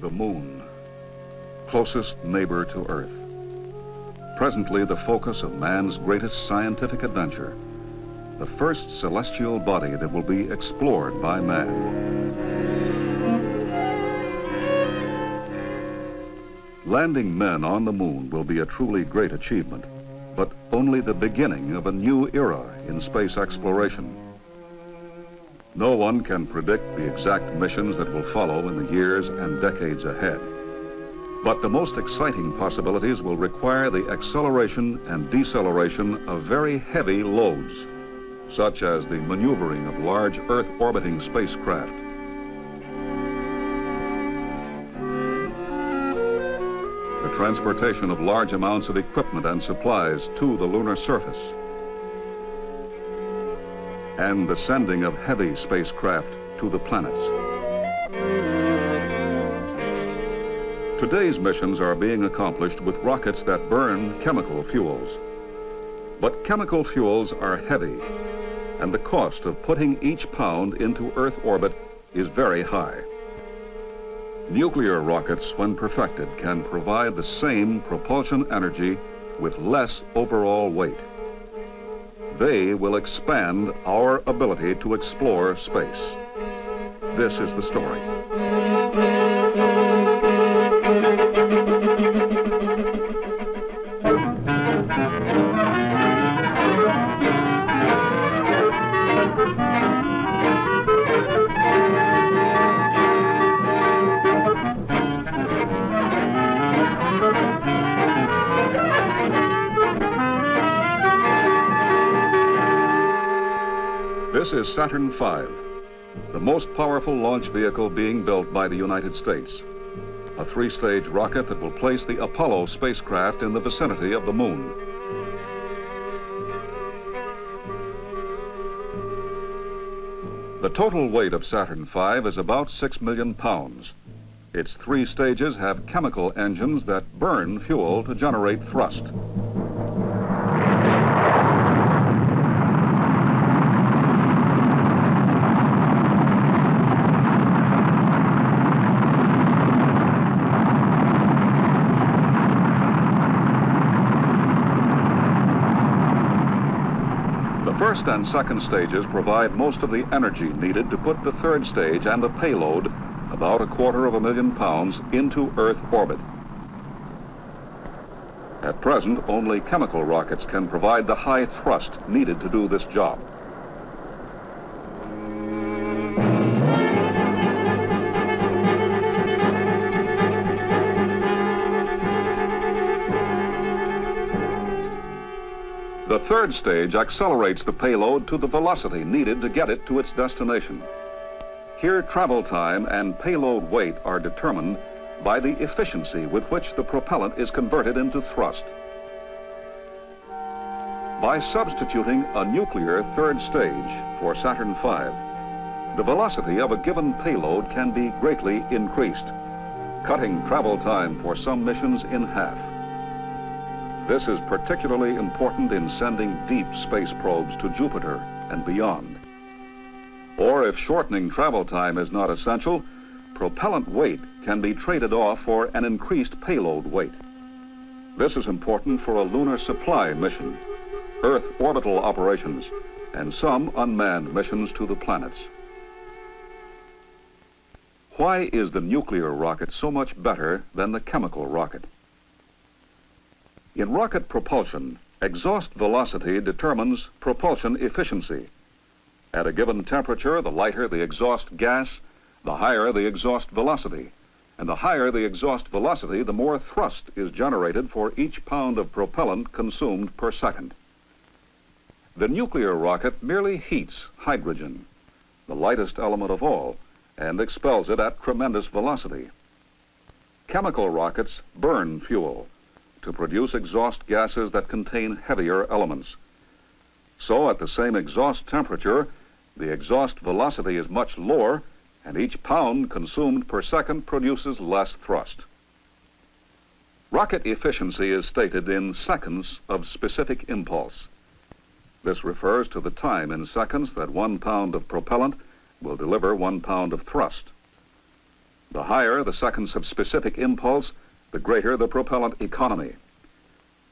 The moon, closest neighbor to Earth. Presently the focus of man's greatest scientific adventure, the first celestial body that will be explored by man. Landing men on the moon will be a truly great achievement, but only the beginning of a new era in space exploration. No one can predict the exact missions that will follow in the years and decades ahead. But the most exciting possibilities will require the acceleration and deceleration of very heavy loads, such as the maneuvering of large Earth-orbiting spacecraft. The transportation of large amounts of equipment and supplies to the lunar surface, and the sending of heavy spacecraft to the planets. Today's missions are being accomplished with rockets that burn chemical fuels. But chemical fuels are heavy, and the cost of putting each pound into Earth orbit is very high. Nuclear rockets, when perfected, can provide the same propulsion energy with less overall weight. They will expand our ability to explore space. This is the story. This is Saturn V, the most powerful launch vehicle being built by the United States. A three-stage rocket that will place the Apollo spacecraft in the vicinity of the moon. The total weight of Saturn V is about 6 million pounds. Its three stages have chemical engines that burn fuel to generate thrust. The first and second stages provide most of the energy needed to put the third stage and the payload, about 250,000 pounds, into Earth orbit. At present, only chemical rockets can provide the high thrust needed to do this job. The third stage accelerates the payload to the velocity needed to get it to its destination. Here, travel time and payload weight are determined by the efficiency with which the propellant is converted into thrust. By substituting a nuclear third stage for Saturn V, the velocity of a given payload can be greatly increased, cutting travel time for some missions in half. This is particularly important in sending deep space probes to Jupiter and beyond. Or if shortening travel time is not essential, propellant weight can be traded off for an increased payload weight. This is important for a lunar supply mission, Earth orbital operations, and some unmanned missions to the planets. Why is the nuclear rocket so much better than the chemical rocket? In rocket propulsion, exhaust velocity determines propulsion efficiency. At a given temperature, the lighter the exhaust gas, the higher the exhaust velocity. And the higher the exhaust velocity, the more thrust is generated for each pound of propellant consumed per second. The nuclear rocket merely heats hydrogen, the lightest element of all, and expels it at tremendous velocity. Chemical rockets burn fuel to produce exhaust gases that contain heavier elements. So at the same exhaust temperature, the exhaust velocity is much lower, and each pound consumed per second produces less thrust. Rocket efficiency is stated in seconds of specific impulse. This refers to the time in seconds that 1 pound of propellant will deliver 1 pound of thrust. The higher the seconds of specific impulse, the greater the propellant economy.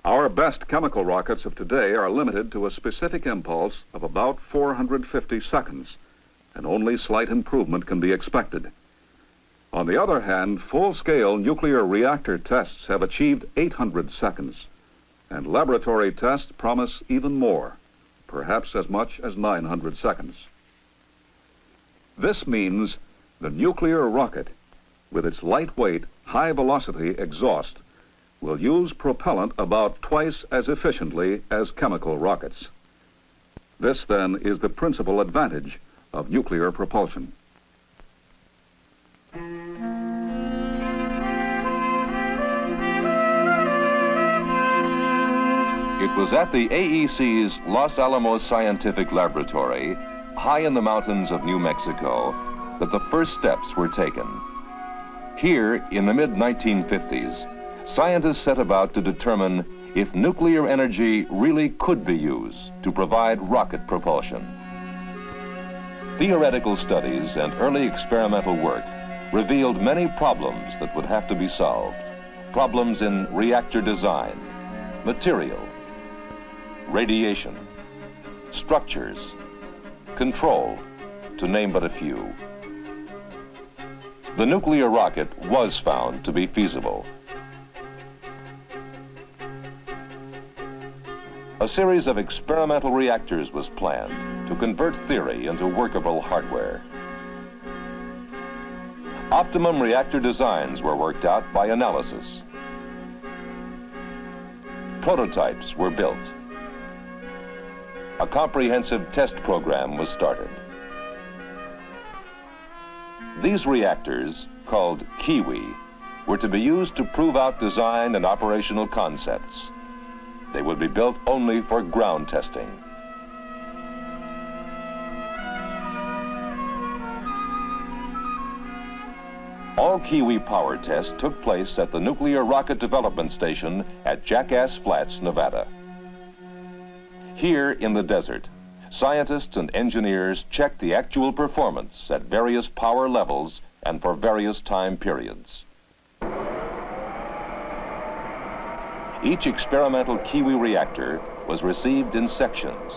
Our best chemical rockets of today are limited to a specific impulse of about 450 seconds, and only slight improvement can be expected. On the other hand, full-scale nuclear reactor tests have achieved 800 seconds, and laboratory tests promise even more, perhaps as much as 900 seconds. This means the nuclear rocket, with its lightweight, high-velocity exhaust, will use propellant about twice as efficiently as chemical rockets. This, then, is the principal advantage of nuclear propulsion. It was at the AEC's Los Alamos Scientific Laboratory, high in the mountains of New Mexico, that the first steps were taken. Here, in the mid-1950s, scientists set about to determine if nuclear energy really could be used to provide rocket propulsion. Theoretical studies and early experimental work revealed many problems that would have to be solved. Problems in reactor design, material, radiation, structures, control, to name but a few. The nuclear rocket was found to be feasible. A series of experimental reactors was planned to convert theory into workable hardware. Optimum reactor designs were worked out by analysis. Prototypes were built. A comprehensive test program was started. These reactors, called Kiwi, were to be used to prove out design and operational concepts. They would be built only for ground testing. All Kiwi power tests took place at the Nuclear Rocket Development Station at Jackass Flats, Nevada. Here in the desert, scientists and engineers checked the actual performance at various power levels and for various time periods. Each experimental Kiwi reactor was received in sections,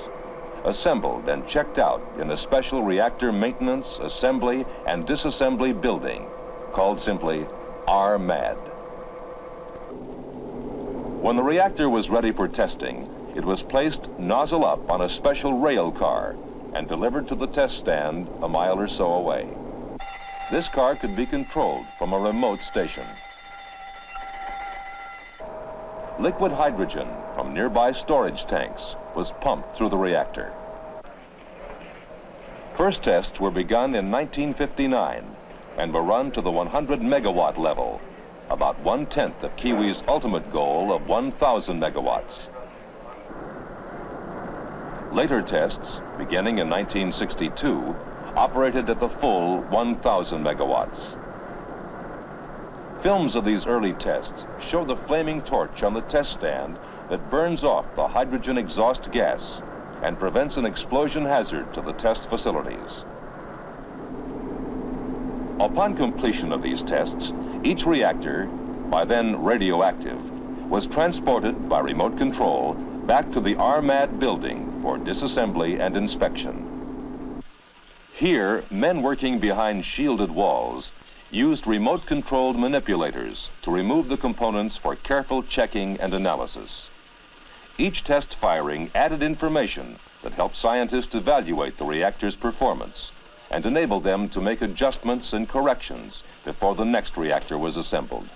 assembled and checked out in a special reactor maintenance, assembly, and disassembly building called simply RMAD. When the reactor was ready for testing, it was placed nozzle up on a special rail car and delivered to the test stand a mile or so away. This car could be controlled from a remote station. Liquid hydrogen from nearby storage tanks was pumped through the reactor. First tests were begun in 1959 and were run to the 100 megawatt level, about 1/10 of Kiwi's ultimate goal of 1,000 megawatts. Later tests, beginning in 1962, operated at the full 1,000 megawatts. Films of these early tests show the flaming torch on the test stand that burns off the hydrogen exhaust gas and prevents an explosion hazard to the test facilities. Upon completion of these tests, each reactor, by then radioactive, was transported by remote control back to the RMAD building for disassembly and inspection. Here, men working behind shielded walls used remote-controlled manipulators to remove the components for careful checking and analysis. Each test firing added information that helped scientists evaluate the reactor's performance and enabled them to make adjustments and corrections before the next reactor was assembled.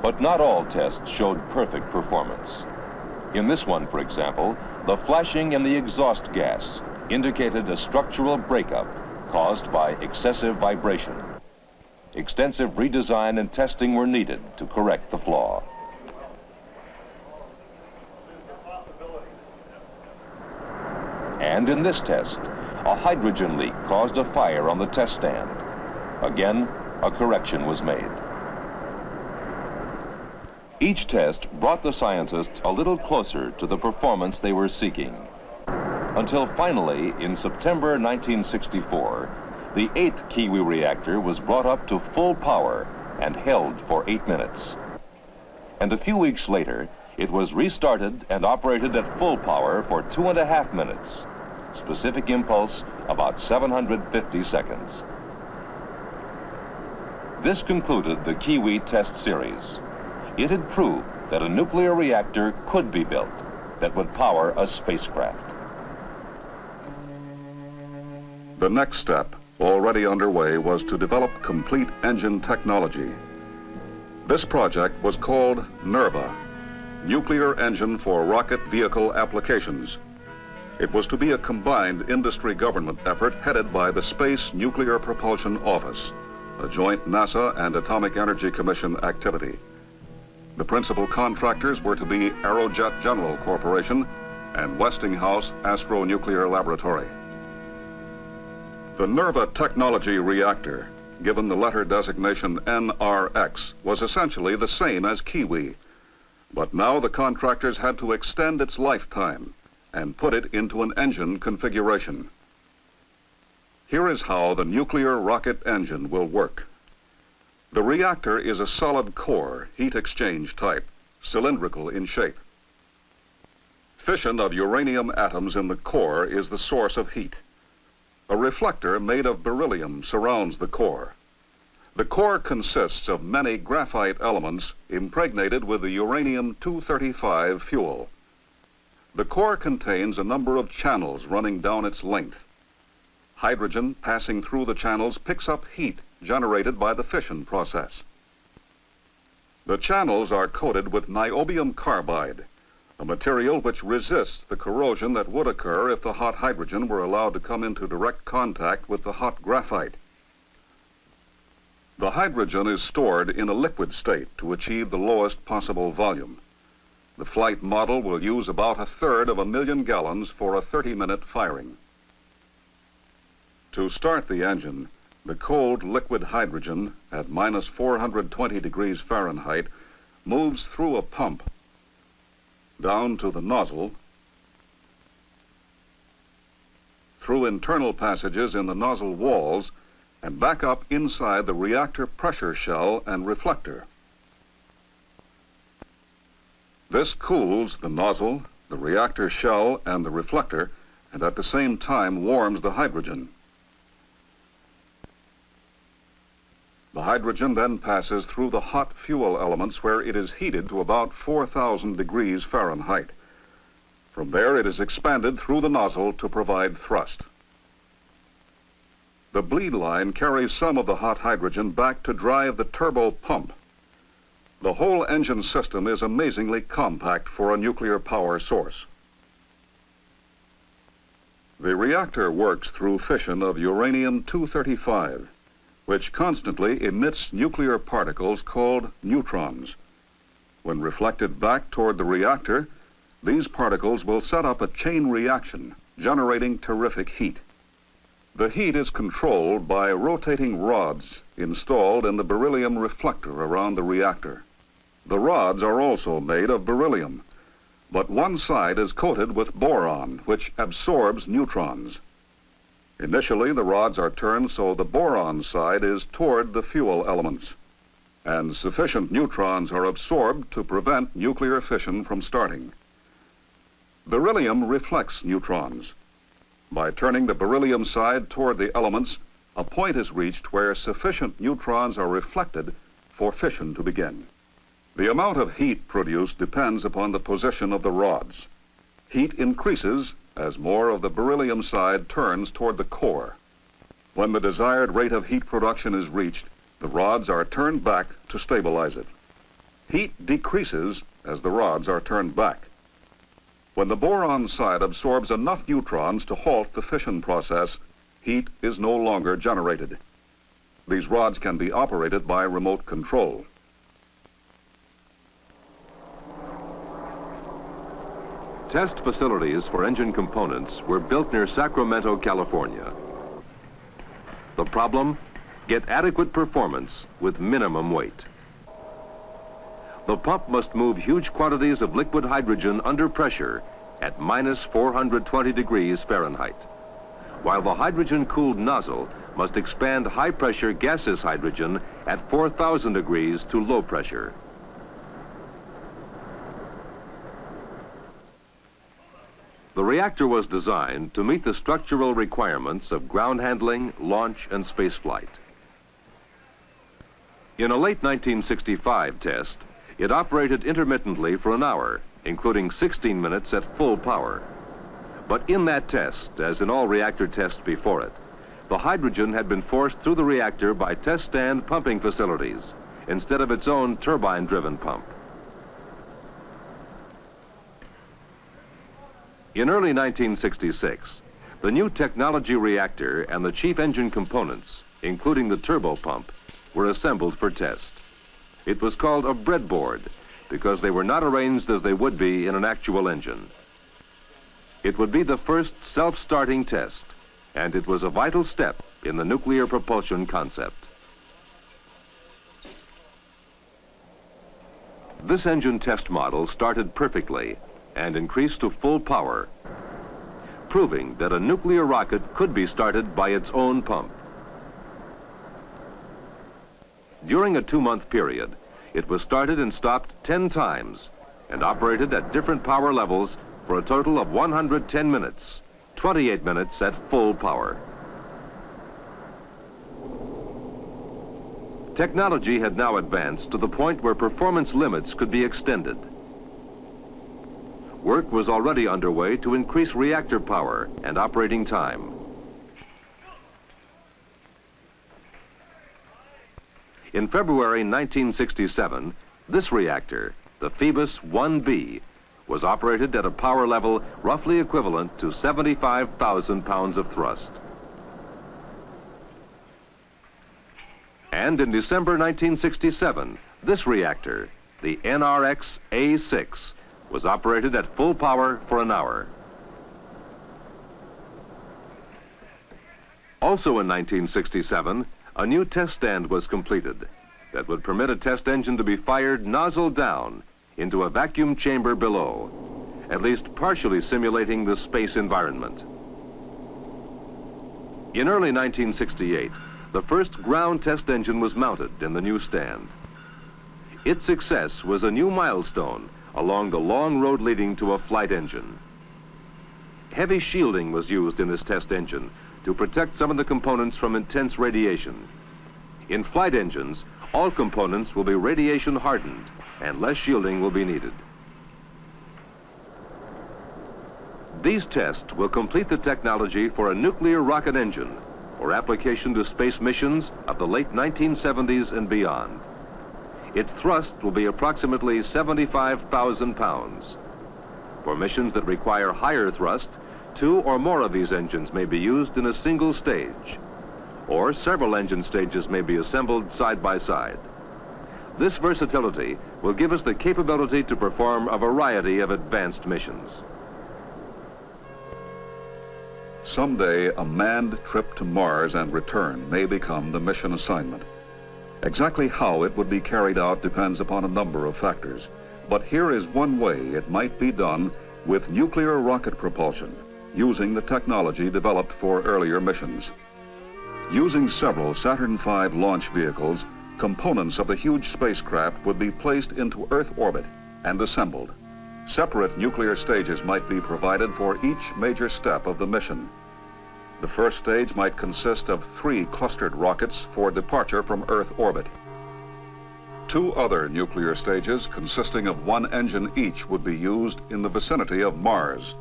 But not all tests showed perfect performance. In this one, for example, the flashing in the exhaust gas indicated a structural breakup caused by excessive vibration. Extensive redesign and testing were needed to correct the flaw. And in this test, a hydrogen leak caused a fire on the test stand. Again, a correction was made. Each test brought the scientists a little closer to the performance they were seeking, until finally, in September 1964, The 8th Kiwi reactor was brought up to full power and held for 8 minutes. And a few weeks later, it was restarted and operated at full power for 2.5 minutes. Specific impulse, about 750 seconds. This concluded the Kiwi test series. It had proved that a nuclear reactor could be built that would power a spacecraft. The next step, already underway, was to develop complete engine technology. This project was called NERVA, Nuclear Engine for Rocket Vehicle Applications. It was to be a combined industry-government effort headed by the Space Nuclear Propulsion Office, a joint NASA and Atomic Energy Commission activity. The principal contractors were to be Aerojet General Corporation and Westinghouse Astronuclear Laboratory. The NERVA technology reactor, given the letter designation NRX, was essentially the same as Kiwi, but now the contractors had to extend its lifetime and put it into an engine configuration. Here is how the nuclear rocket engine will work. The reactor is a solid core, heat exchange type, cylindrical in shape. Fission of uranium atoms in the core is the source of heat. A reflector made of beryllium surrounds the core. The core consists of many graphite elements impregnated with the uranium-235 fuel. The core contains a number of channels running down its length. Hydrogen passing through the channels picks up heat generated by the fission process. The channels are coated with niobium carbide, a material which resists the corrosion that would occur if the hot hydrogen were allowed to come into direct contact with the hot graphite. The hydrogen is stored in a liquid state to achieve the lowest possible volume. The flight model will use about 1/3 of a million gallons for a 30-minute firing. To start the engine, the cold liquid hydrogen at minus 420 degrees Fahrenheit moves through a pump down to the nozzle, through internal passages in the nozzle walls, and back up inside the reactor pressure shell and reflector. This cools the nozzle, the reactor shell, and the reflector, and at the same time warms the hydrogen. The hydrogen then passes through the hot fuel elements where it is heated to about 4,000 degrees Fahrenheit. From there, it is expanded through the nozzle to provide thrust. The bleed line carries some of the hot hydrogen back to drive the turbo pump. The whole engine system is amazingly compact for a nuclear power source. The reactor works through fission of uranium-235, which constantly emits nuclear particles called neutrons. When reflected back toward the reactor, these particles will set up a chain reaction, generating terrific heat. The heat is controlled by rotating rods installed in the beryllium reflector around the reactor. The rods are also made of beryllium, but one side is coated with boron, which absorbs neutrons. Initially, the rods are turned so the boron side is toward the fuel elements, and sufficient neutrons are absorbed to prevent nuclear fission from starting. Beryllium reflects neutrons. By turning the beryllium side toward the elements, a point is reached where sufficient neutrons are reflected for fission to begin. The amount of heat produced depends upon the position of the rods. Heat increases as more of the beryllium side turns toward the core. When the desired rate of heat production is reached, the rods are turned back to stabilize it. Heat decreases as the rods are turned back. When the boron side absorbs enough neutrons to halt the fission process, heat is no longer generated. These rods can be operated by remote control. Test facilities for engine components were built near Sacramento, California. The problem? Get adequate performance with minimum weight. The pump must move huge quantities of liquid hydrogen under pressure at minus 420 degrees Fahrenheit, while the hydrogen-cooled nozzle must expand high-pressure gaseous hydrogen at 4,000 degrees to low pressure. The reactor was designed to meet the structural requirements of ground handling, launch, and spaceflight. In a late 1965 test, it operated intermittently for an hour, including 16 minutes at full power. But in that test, as in all reactor tests before it, the hydrogen had been forced through the reactor by test stand pumping facilities instead of its own turbine-driven pump. In early 1966, the new technology reactor and the chief engine components, including the turbo pump, were assembled for test. It was called a breadboard because they were not arranged as they would be in an actual engine. It would be the first self-starting test, and it was a vital step in the nuclear propulsion concept. This engine test model started perfectly and increased to full power, proving that a nuclear rocket could be started by its own pump. During a 2-month period, it was started and stopped 10 times and operated at different power levels for a total of 110 minutes, 28 minutes at full power. Technology had now advanced to the point where performance limits could be extended. Work was already underway to increase reactor power and operating time. In February 1967, this reactor, the Phoebus 1B, was operated at a power level roughly equivalent to 75,000 pounds of thrust. And in December 1967, this reactor, the NRX A6, was operated at full power for an hour. Also in 1967, a new test stand was completed that would permit a test engine to be fired nozzle down into a vacuum chamber below, at least partially simulating the space environment. In early 1968, the first ground test engine was mounted in the new stand. Its success was a new milestone along the long road leading to a flight engine. Heavy shielding was used in this test engine to protect some of the components from intense radiation. In flight engines, all components will be radiation hardened and less shielding will be needed. These tests will complete the technology for a nuclear rocket engine for application to space missions of the late 1970s and beyond. Its thrust will be approximately 75,000 pounds. For missions that require higher thrust, 2 or more of these engines may be used in a single stage, or several engine stages may be assembled side by side. This versatility will give us the capability to perform a variety of advanced missions. Someday, a manned trip to Mars and return may become the mission assignment. Exactly how it would be carried out depends upon a number of factors. But here is one way it might be done with nuclear rocket propulsion, using the technology developed for earlier missions. Using several Saturn V launch vehicles, components of the huge spacecraft would be placed into Earth orbit and assembled. Separate nuclear stages might be provided for each major step of the mission. The first stage might consist of 3 clustered rockets for departure from Earth orbit. 2 other nuclear stages consisting of 1 engine each would be used in the vicinity of Mars.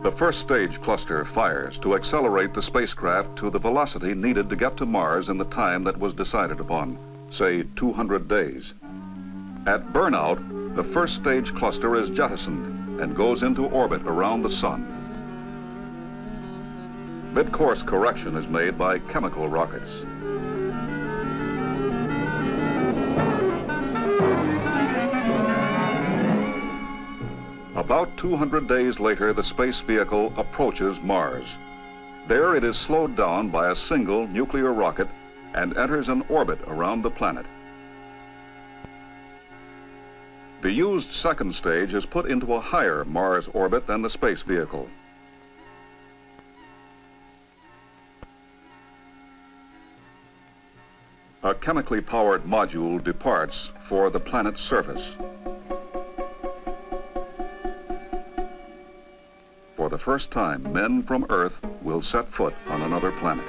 The first stage cluster fires to accelerate the spacecraft to the velocity needed to get to Mars in the time that was decided upon, say 200 days. At burnout, the first stage cluster is jettisoned and goes into orbit around the sun. Mid-course correction is made by chemical rockets. About 200 days later, the space vehicle approaches Mars. There it is slowed down by a single nuclear rocket and enters an orbit around the planet. The used second stage is put into a higher Mars orbit than the space vehicle. A chemically powered module departs for the planet's surface. For the first time, men from Earth will set foot on another planet.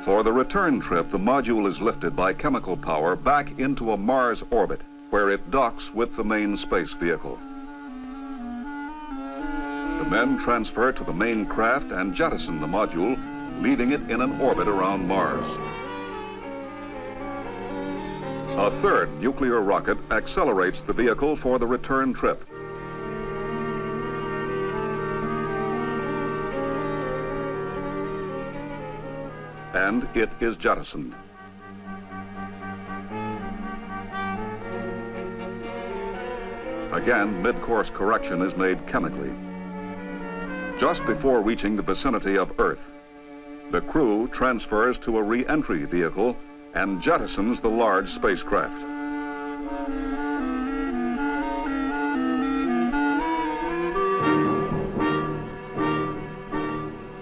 For the return trip, the module is lifted by chemical power back into a Mars orbit, where it docks with the main space vehicle. The men transfer to the main craft and jettison the module, leaving it in an orbit around Mars. A third nuclear rocket accelerates the vehicle for the return trip. And it is jettisoned. Again, mid-course correction is made chemically. Just before reaching the vicinity of Earth, the crew transfers to a re-entry vehicle and jettisons the large spacecraft.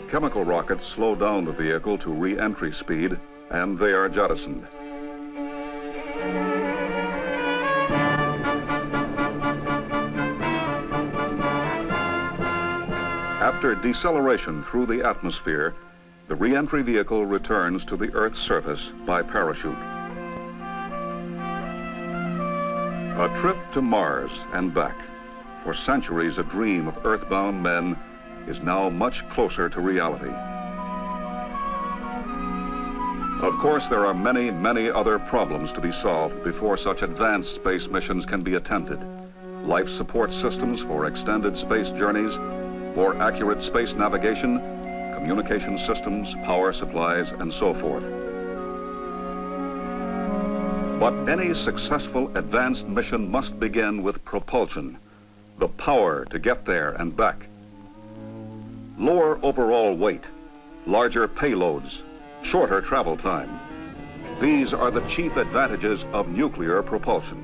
Chemical rockets slow down the vehicle to re-entry speed, and they are jettisoned. After deceleration through the atmosphere, the re-entry vehicle returns to the Earth's surface by parachute. A trip to Mars and back, for centuries a dream of earthbound men, is now much closer to reality. Of course, there are many, many other problems to be solved before such advanced space missions can be attempted. Life support systems for extended space journeys, more accurate space navigation, communication systems, power supplies, and so forth. But any successful advanced mission must begin with propulsion, the power to get there and back. Lower overall weight, larger payloads, shorter travel time. These are the chief advantages of nuclear propulsion.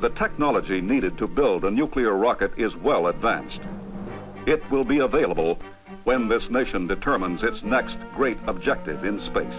The technology needed to build a nuclear rocket is well advanced. It will be available when this nation determines its next great objective in space.